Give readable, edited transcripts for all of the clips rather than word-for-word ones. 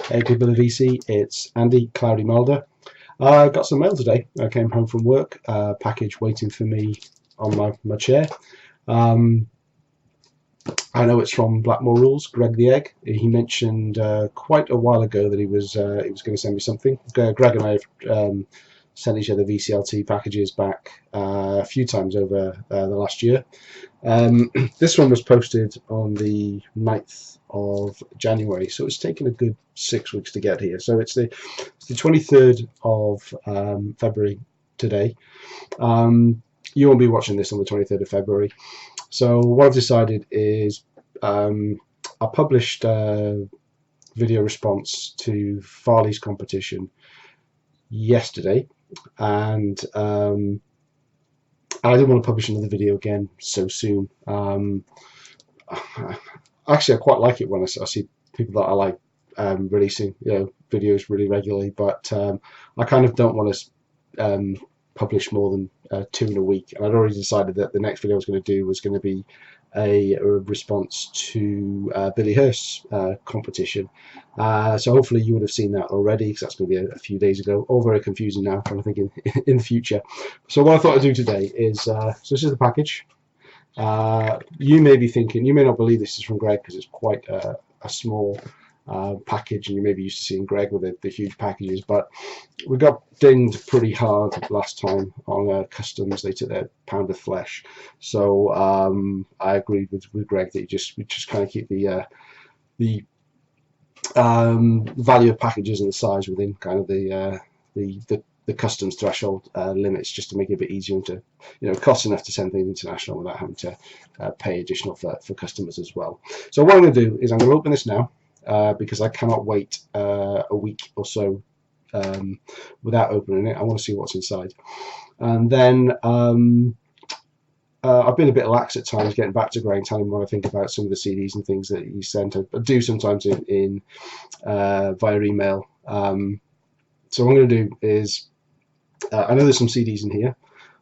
Hey people of VC, it's Andy Cloudy Mulder. I got some mail today. I came home from work, package waiting for me on my chair. Um, I know it's from BlackmoreRules, Greg the Egg. He mentioned quite a while ago that he was going to send me something. Greg and I have sent each other VCLT packages back a few times over the last year. This one was posted on the 9th of January, so it's taken a good 6 weeks to get here. So it's the 23rd of February today. You won't be watching this on the 23rd of February. So what I've decided is I published a video response to Farley's competition yesterday, and I didn't want to publish another video again so soon. Actually, I quite like it when I see people that I like releasing videos really regularly, but I kind of don't want to publish more than 2 in a week. And I'd already decided that the next video I was going to do was going to be a response to Billy Hurst's competition. So hopefully you would have seen that already, because that's going to be a few days ago. All very confusing now, trying to think in the future. So what I thought I'd do today is, so this is the package. You may be thinking, you may not believe this is from Greg because it's quite a small package, and you may be used to seeing Greg with the huge packages, but we got dinged pretty hard last time on customs. They took their pound of flesh, so I agreed with Greg that we just kind of keep the value of packages and the size within kind of the customs threshold limits, just to make it a bit easier and to cost enough to send things international without having to pay additional for customers as well. So what I'm going to do is I'm going to open this now. Because I cannot wait a week or so without opening it. I want to see what's inside. And then I've been a bit lax at times getting back to Greg and telling him what I think about some of the CDs and things that he sent. I do sometimes in via email. So what I'm going to do is, I know there's some CDs in here.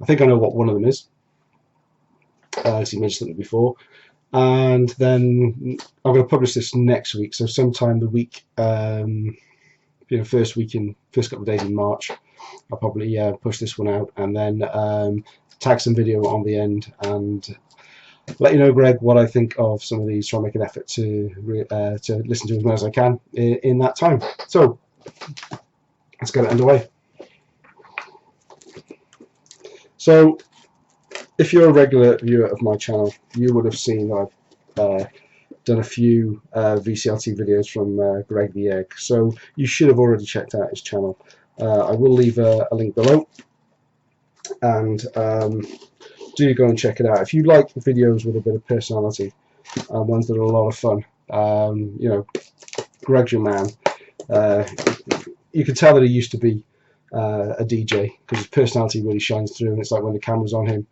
I think I know what one of them is, as he mentioned it before. And then I'm going to publish this next week, so sometime the week, first couple of days in March, I'll probably push this one out, and then tag some video on the end and let you know, Greg, what I think of some of these. Try and make an effort to listen to as much as I can in that time. So let's get it underway. So, if you're a regular viewer of my channel, you would have seen that I've done a few VCLT videos from Greg the Egg, so you should have already checked out his channel. I will leave a link below, and do go and check it out. If you like videos with a bit of personality, ones that are a lot of fun, Greg's your man. You can tell that he used to be a DJ, because his personality really shines through, and it's like when the camera's on him,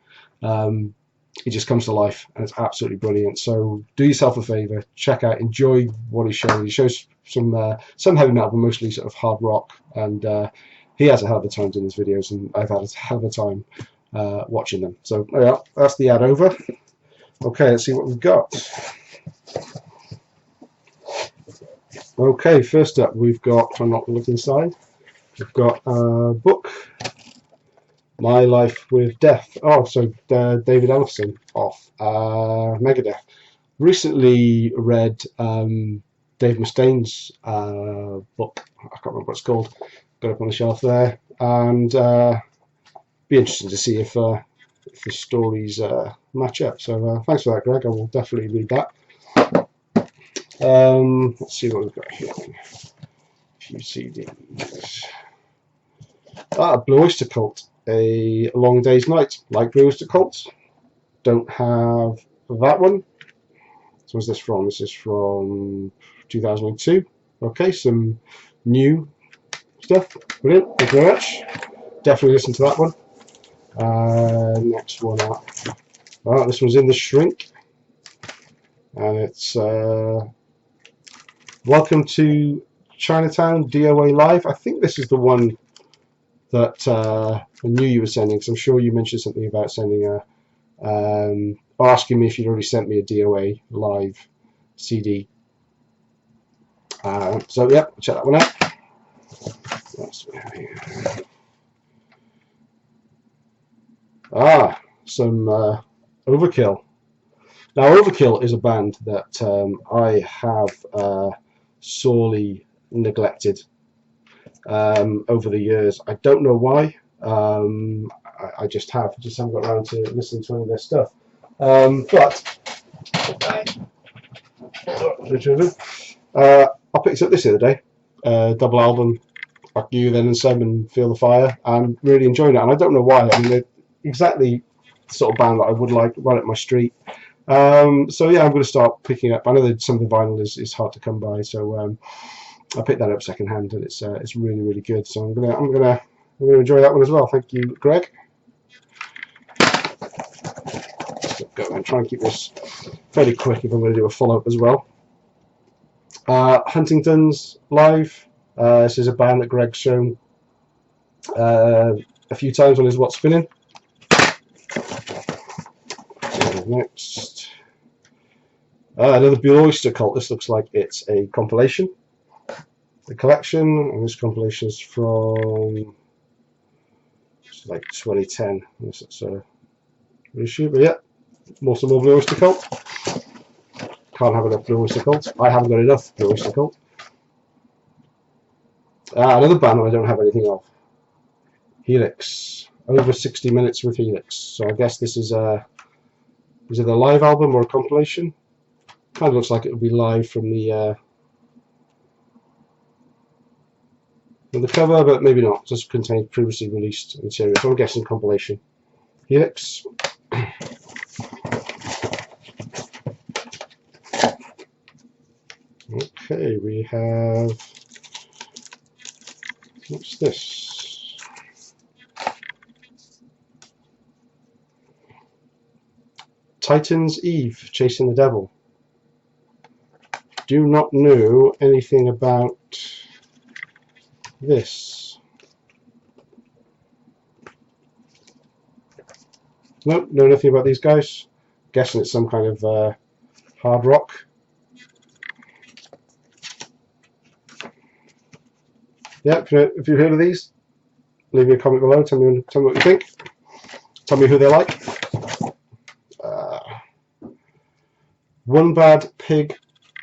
it just comes to life, and it's absolutely brilliant. So do yourself a favor, check out, enjoy what he's showing. He shows some heavy metal, but mostly sort of hard rock, and he has a hell of a time doing his videos, and I've had a hell of a time watching them. So yeah, that's the ad over. Okay, let's see what we've got. Okay, first up we've got, if I'm not looking inside, we've got a book, My Life with Death. Oh, so David Ellefson off Megadeth. Recently read Dave Mustaine's book. I can't remember what it's called. Got it up on the shelf there, and be interesting to see if the stories match up. So thanks for that, Greg. I will definitely read that. Let's see what we've got here. A few CDs. Blue Oyster Cult. A Long Day's Night, like Blue Oyster Cult. Don't have that one. So what's this from? This is from 2002. Okay, some new stuff. Brilliant. Thank you very much. Definitely listen to that one. Next one up. Oh, this one's in the shrink, and it's Welcome to Chinatown DOA Live. I think this is the one that I knew you were sending, because I'm sure you mentioned something about sending or asking me if you'd already sent me a DOA live CD. So yeah, check that one out. That's what we have here. Some Overkill. Now, Overkill is a band that I have sorely neglected over the years. I don't know why. I just haven't got around to listening to any of their stuff. But I picked up this the other day, double album, like You, Then and Some, and Feel the Fire. I'm really enjoying it, and I don't know why. I mean, they're exactly the sort of band that I would like right up my street. So yeah, I'm going to start picking up. I know that some of the vinyl is hard to come by, so I picked that up second hand, and it's really good. So I'm gonna enjoy that one as well. Thank you, Greg. Go and try and keep this fairly quick if I'm going to do a follow up as well. Huntington's Live. This is a band that Greg's shown a few times on his What's Spinning. Next, another Blue Oyster Cult. This looks like it's a compilation, the collection, and this compilation is from like 2010. It's a reissue, but yeah, some more Blue Oyster Cult. Can't have enough Blue Oyster Cult. I haven't got enough Blue Oyster Cult. Another band that I don't have anything of, Helix. Over 60 minutes with Helix. So I guess this is either a live album or a compilation. Kind of looks like it would be live from the cover, but maybe not. It just contains previously released material. So I'm guessing compilation. Helix. Okay, we have, what's this? Titan's Eve, Chasing the Devil. Do not know anything about this. Nope, know nothing about these guys. Guessing it's some kind of hard rock. Yeah, if you've heard of these, leave me a comment below. Tell me what you think. Tell me who they like. One Bad Pig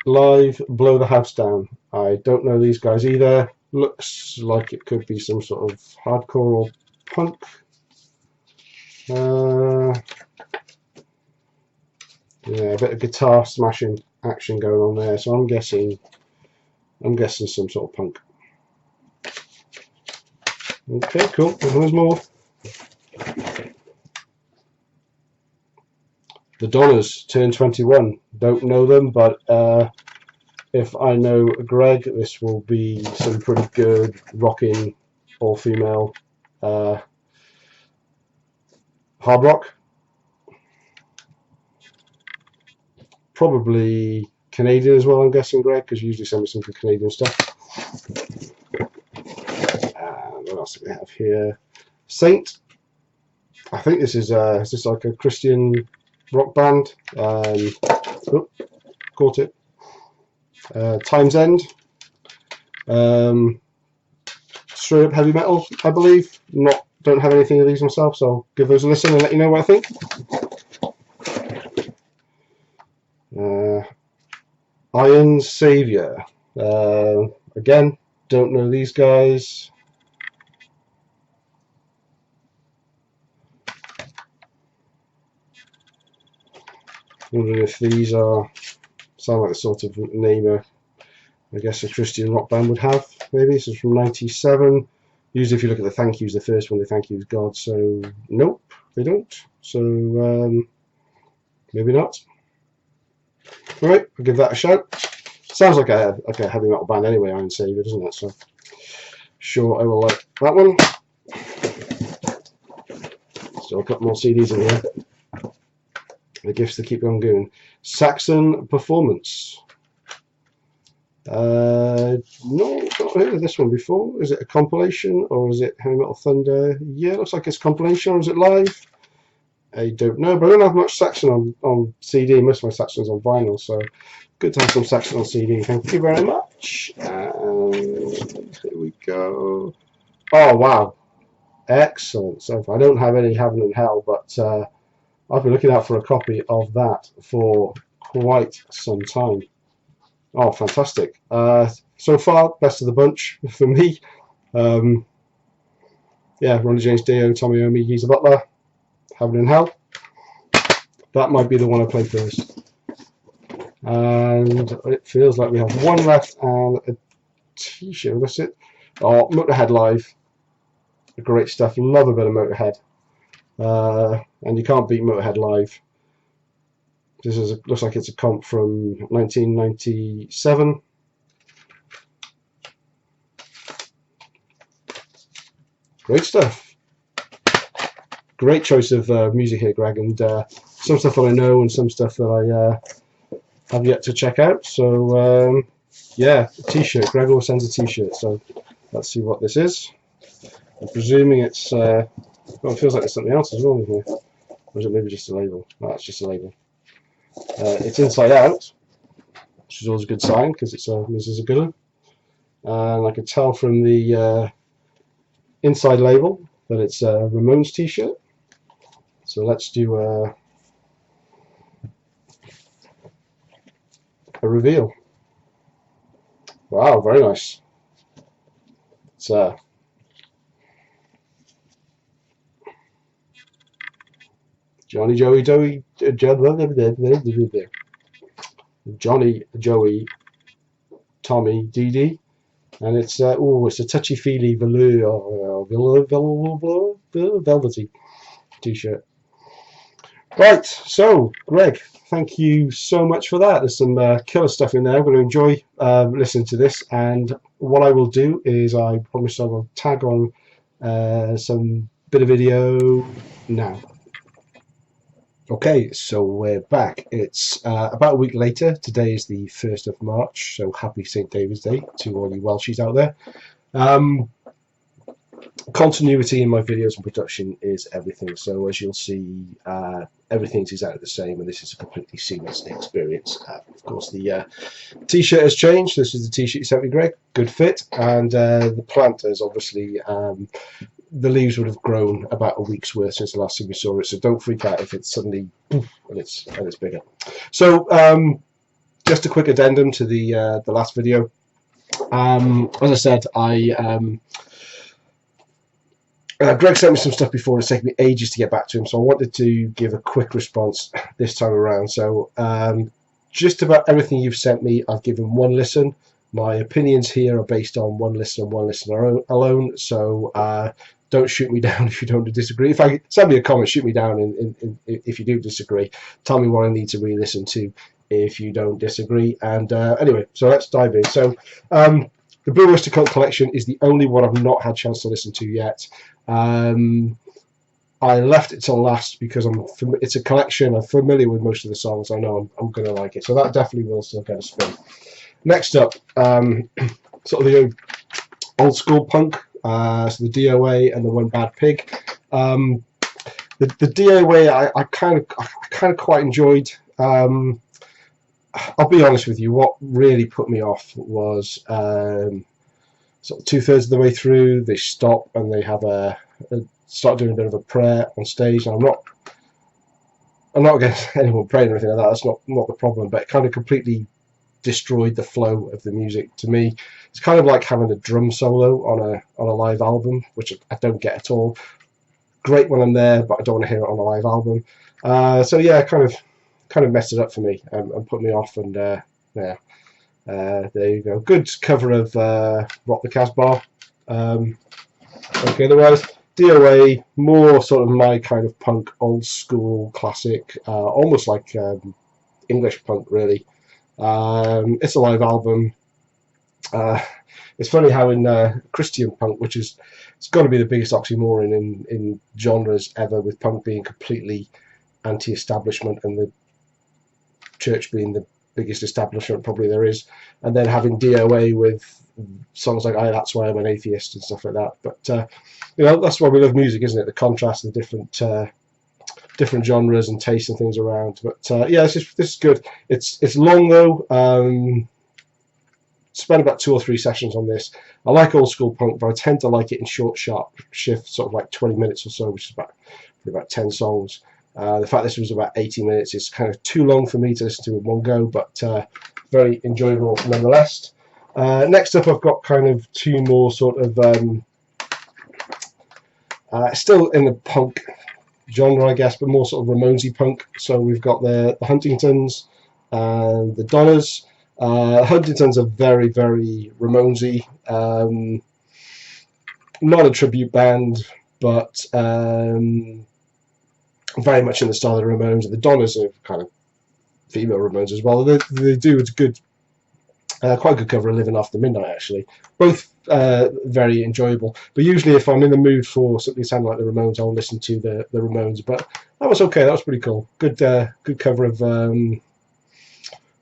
Live, Blow the House Down. I don't know these guys either. Looks like it could be some sort of hardcore or punk. Yeah, a bit of guitar smashing action going on there. So I'm guessing some sort of punk. Okay, cool. There's more. The Donners, Turn 21. Don't know them, but if I know Greg, this will be some pretty good rocking, all-female hard rock. Probably Canadian as well, I'm guessing, Greg, because you usually send me some Canadian stuff. What else do we have here? Saint. I think this is this like a Christian rock band. Oh, caught it. Time's End. Straight up heavy metal, I believe. Don't have anything of these myself, so I'll give those a listen and let you know what I think. Iron Savior. Again, don't know these guys. Wondering if these sound like the sort of name I guess a Christian rock band would have. Maybe this is from '97. Usually, if you look at the thank yous, the first one they thank you is God. So nope, they don't. So maybe not. All right, I'll give that a shout. Sounds like a heavy metal band anyway, Iron Savior, doesn't it? So sure, I will like that one. Still a couple more CDs in here. The gifts that keep on going. Saxon Performance. No, not heard of this one before. Is it a compilation or is it Heavy Metal Thunder? Yeah, looks like it's compilation, or is it live? I don't know, but I don't have much section on CD. Most of my section's on vinyl, so good to have some section on CD. Thank you very much. And here we go. Oh wow, excellent. So I don't have any Heaven and Hell, but I've been looking out for a copy of that for quite some time. Oh, fantastic. So far, best of the bunch for me. Yeah, Ronnie James Dio, Tommy Iommi, Geezer Butler, Heaven and Hell. That might be the one I play first. And it feels like we have one left and a t-shirt. That's it. Oh, Motorhead Live. Great stuff. Love a bit of Motorhead. And you can't beat Motorhead Live. This is looks like it's a comp from 1997. Great stuff. Great choice of music here, Greg, and some stuff that I know and some stuff that I have yet to check out. So yeah, a t-shirt. Greg always sends a t-shirt, so let's see what this is. I'm presuming it's well, it feels like there's something else as well in here. Or is it maybe just a label? No, it's just a label. It's inside out, which is always a good sign because this is a good one. And I can tell from the inside label that it's a Ramones t-shirt. So let's do a reveal. Wow, very nice. It's Johnny, Joey, Joey, Johnny, Joey, Tommy, Dee Dee, and it's it's a touchy-feely velvety t-shirt. Right, so Greg, thank you so much for that. There's some killer stuff in there. I'm going to enjoy listening to this, and what I will do is I promise I will tag on some bit of video now. Okay, so we're back. It's about a week later. Today is the 1st of March, so happy St. David's Day to all you Welshies out there. Continuity in my videos and production is everything, so as you'll see, everything's exactly the same, and this is a completely seamless experience. Of course, the t-shirt has changed. This is the t-shirt you sent me, Greg. Good fit, and the plant is obviously the leaves would have grown about a week's worth since the last time we saw it, so don't freak out if it's suddenly poof, and it's bigger. So just a quick addendum to the last video. As I said, Greg sent me some stuff before. It's taken me ages to get back to him, so I wanted to give a quick response this time around. So just about everything you've sent me, I've given one listen. My opinions here are based on one listen and one listener alone, so don't shoot me down if you don't disagree. If I send me a comment, shoot me down if you do disagree. Tell me what I need to re-listen to if you don't disagree. And anyway, so let's dive in. So the Blue Oyster Cult collection is the only one I've not had a chance to listen to yet. I left it till last because it's a collection. I'm familiar with most of the songs. I know I'm going to like it, so that definitely will still get a spin. Next up, sort of the old school punk, so the DOA and the One Bad Pig. The DOA I kind of quite enjoyed. I'll be honest with you. What really put me off was sort of 2/3 of the way through, they stop and they have start doing a bit of a prayer on stage. And I'm not against anyone praying or anything like that. That's not the problem. But it kind of completely destroyed the flow of the music to me. It's kind of like having a drum solo on a live album, which I don't get at all. Great when I'm there, but I don't want to hear it on a live album. So yeah, kind of messed it up for me and put me off. And yeah, there you go. Good cover of Rock the Casbah. Okay, otherwise DOA, more sort of my kind of punk, old school, classic, almost like English punk really. It's a live album. It's funny how in Christian punk, which is it's got to be the biggest oxymoron in genres ever, with punk being completely anti-establishment and the church being the biggest establishment probably there is, and then having DOA with songs like That's Why I'm an Atheist and stuff like that. But you know, that's why we love music, isn't it? The contrast, the different different genres and tastes and things around. But yeah, this is good. It's long though. Spent about 2 or 3 sessions on this. I like old school punk, but I tend to like it in short, sharp shifts, sort of like 20 minutes or so, which is about 10 songs. The fact this was about 80 minutes is kind of too long for me to listen to in one go, but very enjoyable nonetheless. Next up, I've got kind of 2 more sort of still in the punk genre, I guess, but more sort of Ramonesy punk. So we've got the Huntingtons and the Donners. Huntingtons are very, very Ramonesy. Not a tribute band, but very much in the style of the Ramones. The Donners are kind of female Ramones as well. They do a good, quite a good cover of Living After Midnight, actually. Both very enjoyable. But usually, if I'm in the mood for something sounding like the Ramones, I'll listen to the Ramones. But that was okay. That was pretty cool. Good cover of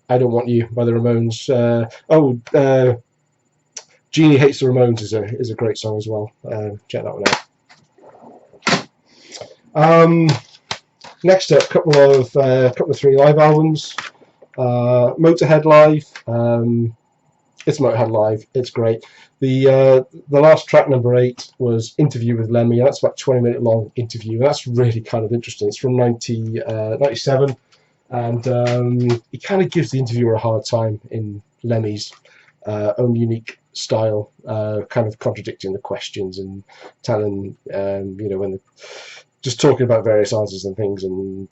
I Don't Want You by the Ramones. Jeannie Hates the Ramones is a great song as well. Check that one out. Next up, couple of 3 live albums. Motorhead Live. It's Motorhead Live. It's great. The last track, number 8, was Interview with Lemmy. That's about a 20-minute long interview. That's really kind of interesting. It's from 97, and he kind of gives the interviewer a hard time in Lemmy's own unique style, kind of contradicting the questions and telling, when just talking about various answers and things, and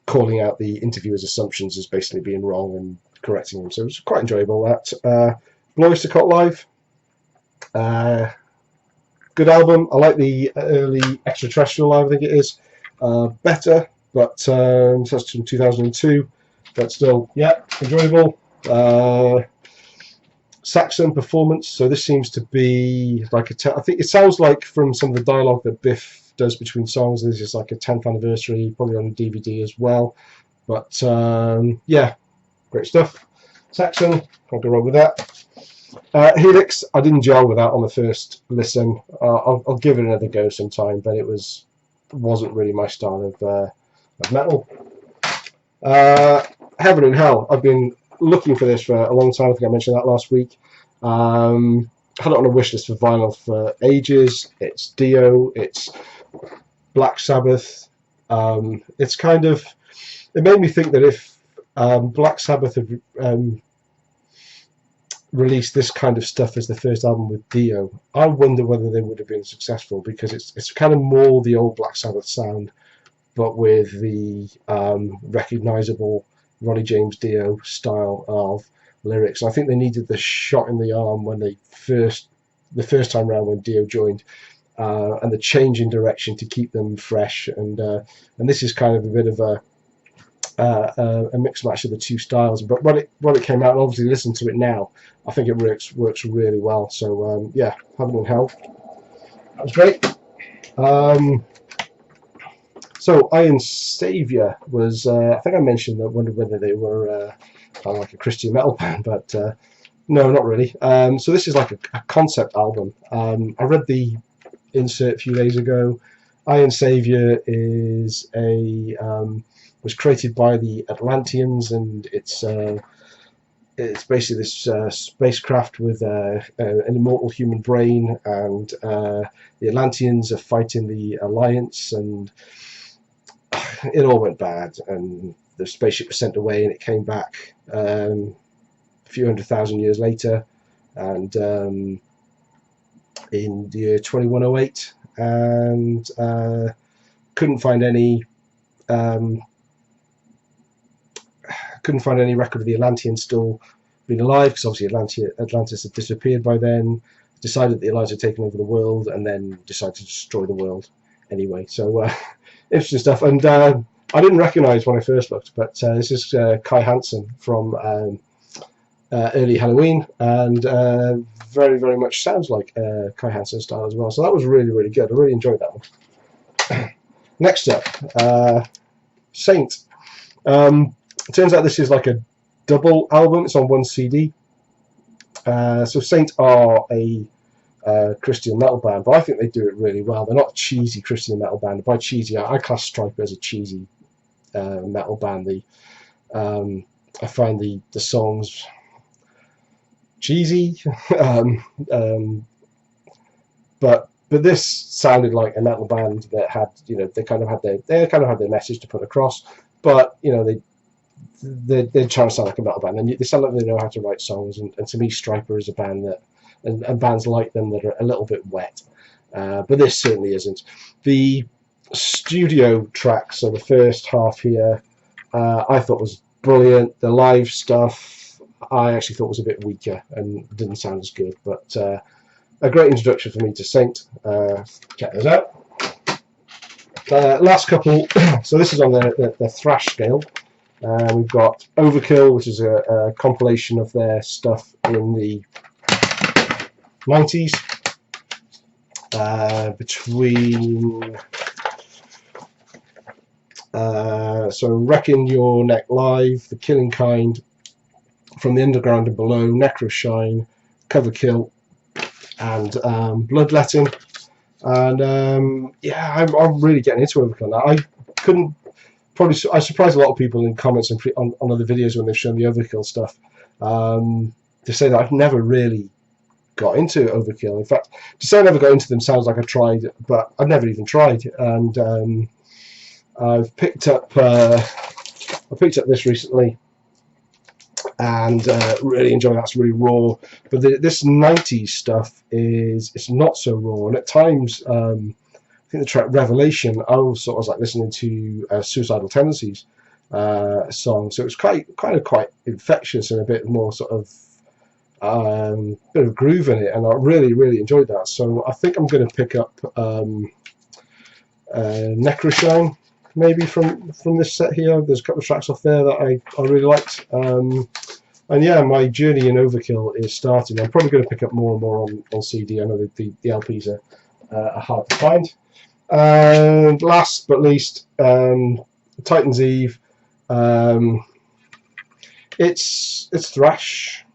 calling out the interviewer's assumptions as basically being wrong and correcting them. So it was quite enjoyable. That Blow Oystercott Live, good album. I like the early Extraterrestrial Live, I think it is. Better, but so that's from 2002, but still, yeah, enjoyable. Saxon Performance. So this seems to be like I think it sounds like from some of the dialogue that Biff does between songs, this is like a 10th anniversary, probably on DVD as well. But yeah, great stuff. Saxon, can't go wrong with that. Helix, I didn't gel with that on the first listen. I'll give it another go sometime, but it wasn't really my style of metal. Heaven and Hell, I've been looking for this for a long time. I think I mentioned that last week. Had it on a wish list for vinyl for ages. It's Dio, it's Black Sabbath. It's kind of, it made me think that if Black Sabbath had released this kind of stuff as the first album with Dio, I wonder whether they would have been successful, because it's kind of more the old Black Sabbath sound, but with the recognisable Ronnie James Dio style of lyrics. I think they needed the shot in the arm when the first time round when Dio joined, and the change in direction to keep them fresh. And this is kind of a bit of a mix match of the 2 styles. But when it came out, and obviously listen to it now, I think it works really well. So yeah, Heaven and Hell, that was great. So Iron Savior was, I think I mentioned that, wondered whether they were kind of like a Christian metal band, but no, not really. So this is like a concept album. I read the insert a few days ago. Iron Savior is was created by the Atlanteans, and it's basically this spacecraft with an immortal human brain, and the Atlanteans are fighting the Alliance, and it all went bad, and the spaceship was sent away, and it came back a few 100,000 years later, and in the year 2108, and couldn't find any record of the Atlanteans still being alive, because obviously Atlantis had disappeared by then. Decided the Alliance had taken over the world, and then decided to destroy the world anyway. So interesting stuff. And I didn't recognise when I first looked, but this is Kai Hansen from early Halloween, and very, very much sounds like Kai Hansen style as well. So that was really, really good. I really enjoyed that one. Next up, Saint. It turns out this is like a double album. It's on one CD. So Saint are a Christian metal band, but I think they do it really well. They're not a cheesy Christian metal band. By cheesy, I class Striper as a cheesy metal band. I find the songs cheesy, but this sounded like a metal band that had, they kind of had their message to put across, but they're trying to sound like a metal band, and they sound like they know how to write songs. And to me, Striper is a band that, and bands like them that are a little bit wet, but this certainly isn't. The studio tracks, so the first half here, I thought was brilliant. The live stuff I actually thought was a bit weaker and didn't sound as good, but a great introduction for me to Saint. Check those out. Last couple, so this is on the thrash scale. We've got Overkill, which is a compilation of their stuff in the 90s, between so Wrecking Your Neck Live, The Killing Kind, From the Underground and Below, Necroshine, Cover Kill, and Bloodletting. And yeah, I'm really getting into Overkill now. I surprised a lot of people in comments and on other videos when they've shown the Overkill stuff, to say that I've never really got into Overkill. In fact, to say I never got into them sounds like I tried, but I've never even tried. And I've picked up this recently, and really enjoying that. It's really raw, but this 90s stuff it's not so raw, and at times I think the track Revelation, I was like listening to Suicidal Tendencies song, so it was quite infectious and a bit more sort of bit of groove in it, and I really enjoyed that. So I think I'm going to pick up Necroshine maybe from this set here. There's a couple of tracks off there that I really liked, and yeah, my journey in Overkill is starting. I'm probably going to pick up more and more on CD. I know the LPs are hard to find. And last but least, Titan's Eve. It's thrash,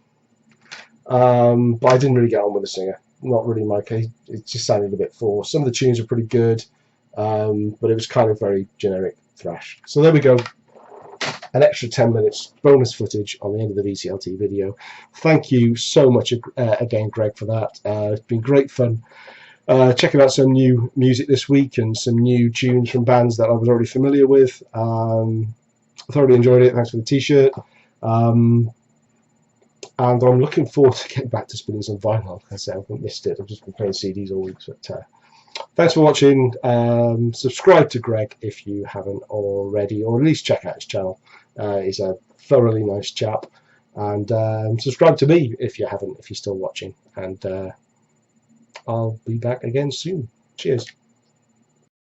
but I didn't really get on with the singer. Not really my case. It just sounded a bit forced. Some of the tunes were pretty good, but it was kind of very generic thrash. So there we go. An extra 10 minutes bonus footage on the end of the VCLT video. Thank you so much again, Greg, for that. It's been great fun checking out some new music this week and some new tunes from bands that I was already familiar with. I thoroughly enjoyed it. Thanks for the t-shirt. And I'm looking forward to getting back to spinning some vinyl. Like I said, I've missed it. I've just been playing CDs all week. But thanks for watching. Subscribe to Greg if you haven't already, or at least check out his channel. He's a thoroughly nice chap. And subscribe to me if you haven't, if you're still watching. And I'll be back again soon. Cheers.